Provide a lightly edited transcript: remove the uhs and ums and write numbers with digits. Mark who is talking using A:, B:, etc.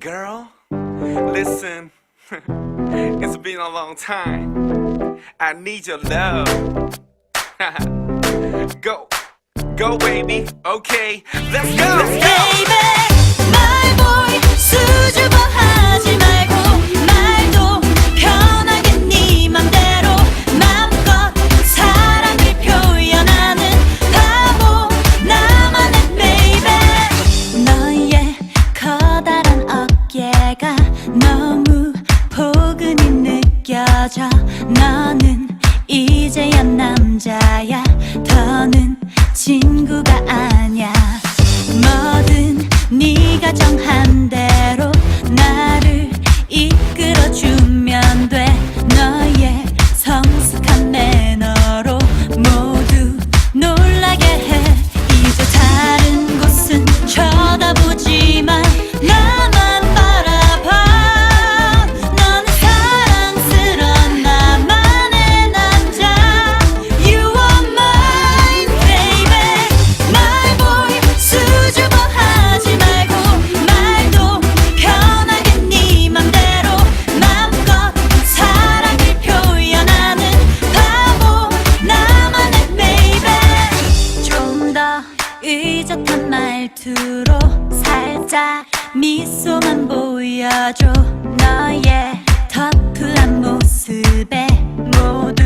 A: Girl, listen. It's been a long time. I need your love. Go, go, baby. Okay, let's go. Let's go.
B: Baby, my boy, 수줍어하지 말고 말도 편하게 네 맘대로 맘껏 사랑을 표현하는 바보 나만의 baby. 너의 커다란 어깨가 너무 포근히 느껴져. 너는 이제야 남자야. 더는 친구가 아냐. 뭐든 네가 정한 대로 나를 이끌어주면 돼. 너의 성숙한 매너로 모두 놀라게 해. 이제 다른 곳은 쳐다보지 마. 나만 바라봐. 너는 사랑스러운 나만의 남자. You are mine, baby. My boy, 수줍어하지 말고 말도 편하게 네 맘대로 맘껏 사랑을 표현하는 바보 나만의 baby. 좀 더 의젓한 말투로 살짝 미소만 보여줘. 너의 터프한 모습에 모두